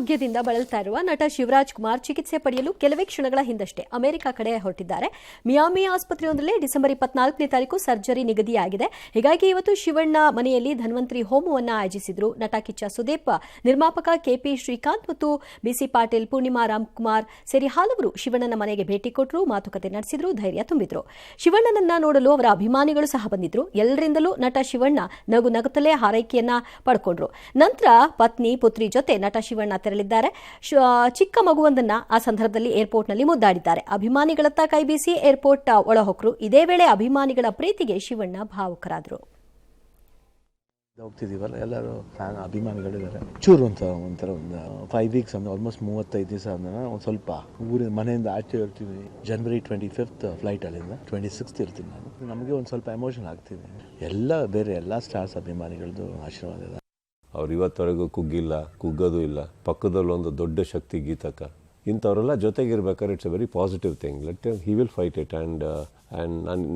ಅನಾರೋಗ್ಯದಿಂದ ಬಳಲ್ತಾ ಇರುವ ನಟ ಶಿವರಾಜ್ ಕುಮಾರ್ ಚಿಕಿತ್ಸೆ ಪಡೆಯಲು ಕೆಲವೇ ಕ್ಷಣಗಳ ಹಿಂದಷ್ಟೇ ಅಮೆರಿಕ ಕಡೆ ಹೊರಟಿದ್ದಾರೆ. ಮಿಯಾಮಿ ಆಸ್ಪತ್ರೆಯೊಂದರಲ್ಲಿ ಡಿಸೆಂಬರ್ 24ನೇ ತಾರೀಕು ಸರ್ಜರಿ ನಿಗದಿಯಾಗಿದೆ. ಹೀಗಾಗಿ ಇವತ್ತು ಶಿವಣ್ಣ ಮನೆಯಲ್ಲಿ ಧನ್ವಂತರಿ ಹೋಮವನ್ನು ಆಯೋಜಿಸಿದ್ರು. ನಟ ಕಿಚ್ಚ ಸುದೀಪ್, ನಿರ್ಮಾಪಕ ಕೆಪಿ ಶ್ರೀಕಾಂತ್ ಮತ್ತು ಬಿಸಿ ಪಾಟೀಲ್, ಪೂರ್ಣಿಮಾ ರಾಮ್ಕುಮಾರ್ ಸೇರಿ ಹಲವರು ಶಿವಣ್ಣನ ಮನೆಗೆ ಭೇಟಿ ಕೊಟ್ಟರು, ಮಾತುಕತೆ ನಡೆಸಿದ್ರು, ಧೈರ್ಯ ತುಂಬಿದ್ರು. ಶಿವಣ್ಣನನ್ನ ನೋಡಲು ಅವರ ಅಭಿಮಾನಿಗಳು ಸಹ ಬಂದಿದ್ರು. ಎಲ್ಲರಿಂದಲೂ ನಟ ಶಿವಣ್ಣ ನಗುತ್ತಲೇ ಹಾರೈಕೆಯನ್ನ ಪಡ್ಕೊಂಡ್ರು. ನಂತರ ಪತ್ನಿ ಪುತ್ರಿ ಜೊತೆ ನಟ ಶಿವಣ್ಣ ತೆರಳಿದ್ದಾರೆ. ಚಿಕ್ಕ ಮಗುವೊಂದನ್ನ ಆ ಸಂದರ್ಭದಲ್ಲಿ ಏರ್ಪೋರ್ಟ್ನಲ್ಲಿ ಮುದ್ದಾಡಿದ್ದಾರೆ. ಅಭಿಮಾನಿಗಳತ್ತ ಕೈಬೀಸಿ ಏರ್ಪೋರ್ಟ್ ಒಳಹೊಕ್ಕರು. ಇದೇ ವೇಳೆ ಅಭಿಮಾನಿಗಳ ಪ್ರೀತಿಗೆ ಶಿವಣ್ಣ ಭಾವುಕರಾದರು. ಹೋಗ್ತಿದ್ದೀವಲ್ಲ, ಎಲ್ಲರೂ ಫ್ಯಾನ್ ಅಭಿಮಾನಿಗಳಿದ್ದಾರೆ. ಚೂರು ಅಂತ ಒಂಥರ ಒಂದು 5 ವೀಕ್ಸ್ ಅಂದ್ರೆ ಆಲ್ಮೋಸ್ಟ್ 35 ದಿವಸ ಅಂದ್ರೆ ಒಂದು ಸ್ವಲ್ಪ ಊರಿನ ಮನೆಯಿಂದ ಆಚೆ ಇರ್ತೀವಿ. ಜನವರಿ 25th ಫ್ಲೈಟ್ ಅಲ್ಲಿಂದ 26th ಇರ್ತೀನಿ ನಾನು. ನಮಗೆ ಒಂದು ಸ್ವಲ್ಪ ಎಮೋಷನ್ ಆಗ್ತಿದೆ. ಬೇರೆ ಎಲ್ಲ ಸ್ಟಾರ್ಸ್ ಅಭಿಮಾನಿಗಳದ್ದು ಆಶೀರ್ವಾದ ಇದೆ. ಅವ್ರು ಇವತ್ತವರೆಗೂ ಕುಗ್ಗಿಲ್ಲ, ಕುಗ್ಗೋದು ಇಲ್ಲ. ಪಕ್ಕದಲ್ಲಿ ಒಂದು ದೊಡ್ಡ ಶಕ್ತಿ ಗೀತಕ, ಇಂಥವರೆಲ್ಲ ಜೊತೆಗಿರ್ಬೇಕಾದ್ರೆ it's a very positive thing. Let he will fight it. And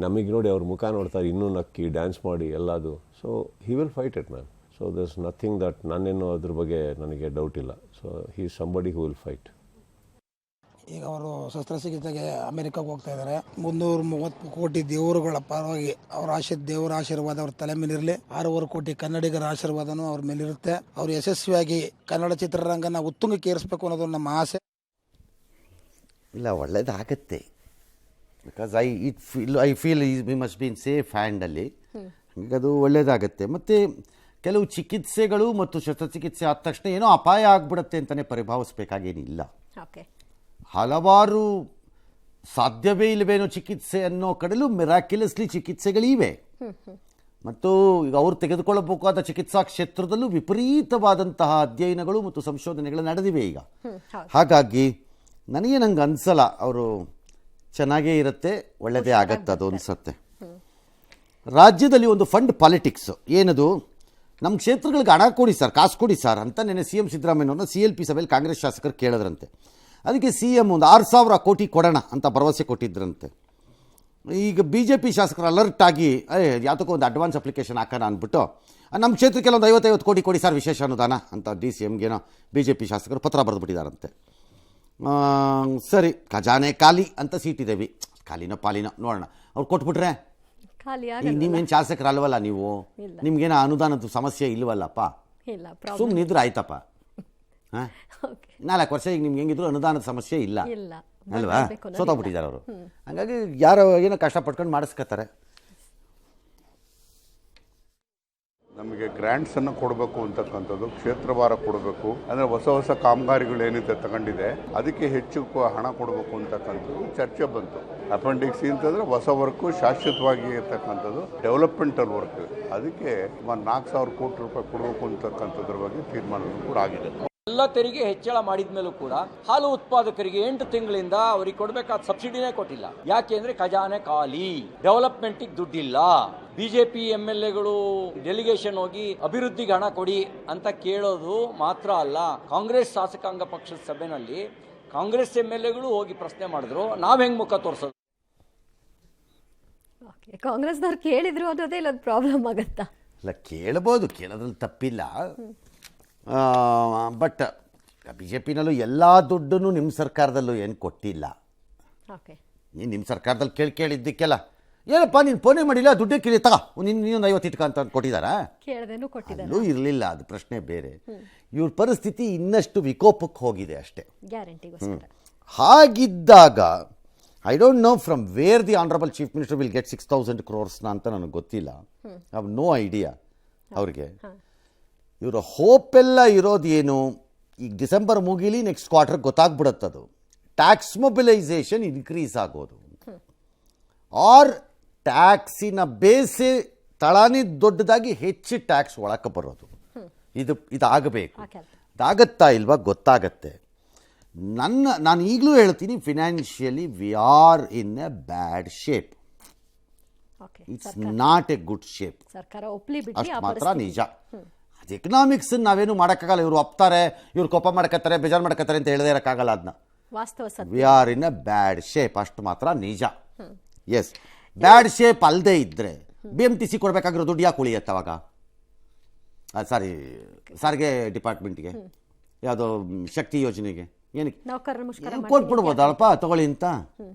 ನಮಗೆ ನೋಡಿ ಅವ್ರ ಮುಖ ನೋಡ್ತಾರೆ, ಇನ್ನೂ ನಕ್ಕಿ ಡ್ಯಾನ್ಸ್ ಮಾಡಿ ಎಲ್ಲದು. So he will fight it man. So there is nothing that ನಾನೇನು ಅದ್ರ ಬಗ್ಗೆ ನನಗೆ ಡೌಟ್ ಇಲ್ಲ. So he is somebody who will fight. ಈಗ ಅವರು ಶಸ್ತ್ರಚಿಕಿತ್ಸೆಗೆ ಅಮೆರಿಕಾಗೆ ಹೋಗ್ತಾ ಇದ್ದಾರೆ. 330 ಕೋಟಿ ದೇವರುಗಳ ಪರವಾಗಿ ದೇವರ ಆಶೀರ್ವಾದ ಅವ್ರ ತಲೆ ಮೇಲಿರಲಿ. 6.5 ಕೋಟಿ ಕನ್ನಡಿಗರ ಆಶೀರ್ವಾದನೂ ಅವ್ರ ಮೇಲಿರುತ್ತೆ. ಅವರು ಯಶಸ್ವಿಯಾಗಿ ಕನ್ನಡ ಚಿತ್ರರಂಗನ ಉತ್ತುಂಗಕ್ಕೆ ಏರಿಸಬೇಕು ಅನ್ನೋದು ನಮ್ಮ ಆಸೆ. ಇಲ್ಲ, ಒಳ್ಳೇದಾಗತ್ತೆ. Because I feel we must be in safe ಹ್ಯಾಂಡಲ್ಲಿ. ಹಾಗಾಗಿ ಅದು ಒಳ್ಳೇದಾಗತ್ತೆ. ಮತ್ತು ಕೆಲವು ಚಿಕಿತ್ಸೆಗಳು ಮತ್ತು ಶಸ್ತ್ರಚಿಕಿತ್ಸೆ ಆದ ತಕ್ಷಣ ಏನೋ ಅಪಾಯ ಆಗ್ಬಿಡುತ್ತೆ ಅಂತಲೇ ಪರಿಭಾವಿಸ್ಬೇಕಾಗೇನಿಲ್ಲ. ಹಲವಾರು ಸಾಧ್ಯವೇ ಇಲ್ಲವೇನೋ ಚಿಕಿತ್ಸೆ ಅನ್ನೋ ಕಡೆಯಲ್ಲೂ ಮಿರಾಕ್ಯುಲಸ್ಲಿ ಚಿಕಿತ್ಸೆಗಳಿವೆ. ಮತ್ತು ಈಗ ಅವರು ತೆಗೆದುಕೊಳ್ಳಬೇಕಾದ ಚಿಕಿತ್ಸಾ ಕ್ಷೇತ್ರದಲ್ಲೂ ವಿಪರೀತವಾದಂತಹ ಅಧ್ಯಯನಗಳು ಮತ್ತು ಸಂಶೋಧನೆಗಳು ನಡೆದಿವೆ ಈಗ. ಹಾಗಾಗಿ ನನಗೆ ನಂಗೆ ಅನಿಸಲ್ಲ, ಅವರು ಚೆನ್ನಾಗೇ ಇರುತ್ತೆ, ಒಳ್ಳೆಯದೇ ಆಗತ್ತೆ ಅದು ಅನಿಸತ್ತೆ. ರಾಜ್ಯದಲ್ಲಿ ಒಂದು ಫಂಡ್ ಪಾಲಿಟಿಕ್ಸ್ ಏನದು, ನಮ್ಮ ಕ್ಷೇತ್ರಗಳಿಗೆ ಹಣ ಕೊಡಿ ಸರ್, ಕಾಸು ಕೊಡಿ ಸರ್ ಅಂತ ನೆನೆ CM ಸಿದ್ದರಾಮಯ್ಯವ್ರನ್ನ CLP ಸಭೆಯಲ್ಲಿ ಕಾಂಗ್ರೆಸ್ ಶಾಸಕರು ಕೇಳಿದ್ರಂತೆ. ಅದಕ್ಕೆ CM ಒಂದು 6,000 ಕೋಟಿ ಕೊಡೋಣ ಅಂತ ಭರವಸೆ ಕೊಟ್ಟಿದ್ರಂತೆ. ಈಗ BJP ಶಾಸಕರು ಅಲರ್ಟ್ ಆಗಿ ಯಾತಕ್ಕೂ ಒಂದು ಅಡ್ವಾನ್ಸ್ ಅಪ್ಲಿಕೇಶನ್ ಹಾಕೋಣ ಅಂದ್ಬಿಟ್ಟು ನಮ್ಮ ಕ್ಷೇತ್ರಕ್ಕೆ ಒಂದು 50 ಕೋಟಿ ಕೊಡಿ ಸರ್ ವಿಶೇಷ ಅನುದಾನ ಅಂತ DCMಗೇನೋ BJP ಶಾಸಕರು ಪತ್ರ ಬರೆದುಬಿಟ್ಟಿದ್ದಾರಂತೆ. ಸರಿ, ಖಜಾನೆ ಖಾಲಿ ಅಂತ ಸೀಟಿದ್ದೇವೆ, ಖಾಲಿನೋ ಪಾಲಿನೋ ನೋಡೋಣ. ಅವ್ರು ಕೊಟ್ಬಿಟ್ರೆ ಈಗ ನೀವೇನು ಶಾಸಕರಲ್ವಲ್ಲ, ನೀವು ನಿಮ್ಗೇನೋ ಅನುದಾನದ ಸಮಸ್ಯೆ ಇಲ್ವಲ್ಲಪ್ಪ, ಸುಮ್ಮನೆ ಇದ್ರೆ ಆಯ್ತಪ್ಪ. 4 ವರ್ಷ ಈಗ ನಿಮ್ಗೆ ಹೆಂಗಿದ್ರು ಅನುದಾನದ ಸಮಸ್ಯೆ ಇಲ್ಲ ಅಲ್ವಾ, ಸೋತೋಗ್ಬಿಟ್ಟಿದ್ದಾರೆ ಅವರು. ಹಾಗಾಗಿ ಯಾರೋ ಏನೋ ಕಷ್ಟಪಟ್ಕೊಂಡು ಮಾಡಿಸ್ಕೊತಾರೆ. ನಮಗೆ ಗ್ರ್ಯಾಂಟ್ಸನ್ನು ಕೊಡಬೇಕು ಅಂತಕ್ಕಂಥದ್ದು, ಕ್ಷೇತ್ರವಾರ ಕೊಡಬೇಕು ಅಂದರೆ ಹೊಸ ಕಾಮಗಾರಿಗಳು ಏನಿದೆ ತಗೊಂಡಿದೆ ಅದಕ್ಕೆ ಹೆಚ್ಚು ಹಣ ಕೊಡಬೇಕು ಅಂತಕ್ಕಂಥದ್ದು ಚರ್ಚೆ ಬಂತು. ಅಪೆಂಡಿಕ್ಸ್ ಅಂತಂದರೆ ಹೊಸ ವರ್ಕು ಶಾಶ್ವತವಾಗಿ ಇರ್ತಕ್ಕಂಥದ್ದು ಡೆವಲಪ್ಮೆಂಟಲ್ ವರ್ಕ್, ಅದಕ್ಕೆ 4,000 ಕೋಟಿ ರೂಪಾಯಿ ಕೊಡಬೇಕು ಅಂತಕ್ಕಂಥದ್ರ ಬಗ್ಗೆ ತೀರ್ಮಾನವೂ ಕೂಡ ಆಗಿದೆ. ಎಲ್ಲ ತೆರಿಗೆ ಹೆಚ್ಚಳ ಮಾಡಿದ ಮೇಲೂ ಕೂಡ ಹಾಲು ಉತ್ಪಾದಕರಿಗೆ 8 ತಿಂಗಳಿಂದ ಅವರಿಗೆ ಕೊಡಬೇಕಾದ ಸಬ್ಸಿಡಿನೇ ಕೊಟ್ಟಿಲ್ಲ. ಯಾಕೆ ಅಂದ್ರೆ ಖಜಾನೆ ಖಾಲಿ, ಡೆವಲಪ್ಮೆಂಟಿಗೆ ದುಡ್ಡಿಲ್ಲ. BJP MLAಗಳು ಡೆಲಿಗೇಷನ್ ಹೋಗಿ ಅಭಿವೃದ್ಧಿಗೆ ಹಣ ಕೊಡಿ ಅಂತ ಕೇಳೋದು ಮಾತ್ರ ಅಲ್ಲ, ಕಾಂಗ್ರೆಸ್ ಶಾಸಕಾಂಗ ಪಕ್ಷದ ಸಭೆಯಲ್ಲಿ ಕಾಂಗ್ರೆಸ್ MLAಗಳು ಹೋಗಿ ಪ್ರಶ್ನೆ ಮಾಡಿದ್ರು, ನಾವ್ ಹೆಂಗ್ ಮುಖ ತೋರಿಸೋದು? ಕಾಂಗ್ರೆಸ್ನವ್ರು ಕೇಳಿದ್ರು ಅನ್ನೋದೇ ಇಲ್ಲ, ಪ್ರಾಬ್ಲಮ್ ಆಗತ್ತಾ? ಇಲ್ಲ, ಕೇಳ್ಬೋದು, ಕೇಳೋದ್ರಲ್ಲಿ ತಪ್ಪಿಲ್ಲ. ಬಟ್ BJPನಲ್ಲೂ ಎಲ್ಲ ದುಡ್ಡನ್ನು ನಿಮ್ಮ ಸರ್ಕಾರದಲ್ಲೂ ಏನು ಕೊಟ್ಟಿಲ್ಲ. ನೀನು ನಿಮ್ಮ ಸರ್ಕಾರದಲ್ಲಿ ಕೇಳಿದ್ದಕ್ಕೆಲ್ಲ ಏನಪ್ಪ ನೀನು ಫೋನೇ ಮಾಡಿಲ್ಲ, ದುಡ್ಡೇ ಕೇಳಿ ತಗೋ ನೀನೊಂದು 50 ಇಟ್ಕ ಅಂತ ಕೊಟ್ಟಿದ್ದಾರಾ? ಅಲ್ಲೂ ಇರಲಿಲ್ಲ, ಅದು ಪ್ರಶ್ನೆ ಬೇರೆ. ಇವ್ರ ಪರಿಸ್ಥಿತಿ ಇನ್ನಷ್ಟು ವಿಕೋಪಕ್ಕೆ ಹೋಗಿದೆ ಅಷ್ಟೇ. ಹಾಗಿದ್ದಾಗ I don't know from where the honourable chief minister will get 6,000 crores ಅಂತ ನನಗೆ ಗೊತ್ತಿಲ್ಲ. ಐ ಹ್ಯಾವ್ ನೋ ಐಡಿಯಾ ಅವ್ರಿಗೆ. ಇವರ ಹೋಪೆಲ್ಲ ಇರೋದೇನು, ಈಗ ಡಿಸೆಂಬರ್ ಮುಗಿಲಿ, ನೆಕ್ಸ್ಟ್ ಕ್ವಾರ್ಟರ್ ಗೊತ್ತಾಗ್ಬಿಡುತ್ತದು. ಟ್ಯಾಕ್ಸ್ ಮೊಬಿಲೈಸೇಷನ್ ಇನ್ಕ್ರೀಸ್ ಆಗೋದು, ಆರ್ ಟ್ಯಾಕ್ಸಿನ ಬೇಸೆ ತಳಾನೇ ದೊಡ್ಡದಾಗಿ ಹೆಚ್ಚು ಟ್ಯಾಕ್ಸ್ ಒಳಕ್ಕೆ ಬರೋದು, ಇದಾಗಬೇಕು. ಇದಾಗತ್ತಾ ಇಲ್ವಾ ಗೊತ್ತಾಗತ್ತೆ. ನಾನು ಈಗಲೂ ಹೇಳ್ತೀನಿ, financially we are in a bad shape. It's not A good shape, ಅಷ್ಟು ಮಾತ್ರ ನಿಜ. ಅದು ಎಕನಾಮಿಕ್ಸ್ ನಾವೇನು ಮಾಡೋಕ್ಕಾಗಲ್ಲ. ಇವರು ಒಪ್ತಾರೆ, ಇವ್ರು ಕೋಪ ಮಾಡ್ಕೊತಾರೆ, ಬೇಜಾರು ಮಾಡ್ಕೊತಾರೆ ಅಂತ ಹೇಳದೇ ಇರೋಕ್ಕಾಗಲ್ಲ. ಅದನ್ನ we are in a bad shape, ಅಷ್ಟು ಮಾತ್ರ ನಿಜ. ಎಸ್, ಬ್ಯಾಡ್ ಶೇಪ್ ಅಲ್ಲದೆ ಇದ್ದರೆ BMTC ಕೊಡಬೇಕಾಗಿರೋ ದುಡ್ಡು ಯಾಕೆ ಉಳಿಯತ್ತೆ ಅವಾಗ? ಸಾರಿಗೆ ಡಿಪಾರ್ಟ್ಮೆಂಟ್ಗೆ ಯಾವುದೋ ಶಕ್ತಿ ಯೋಜನೆಗೆ ಏನಕ್ಕೆ ನೌಕರರ ಮುಷ್ಕರ ಕೊಟ್ಬಿಡ್ಬೋದಲ್ಲಪ್ಪ ತಗೊಳ್ಳಿ ಅಂತ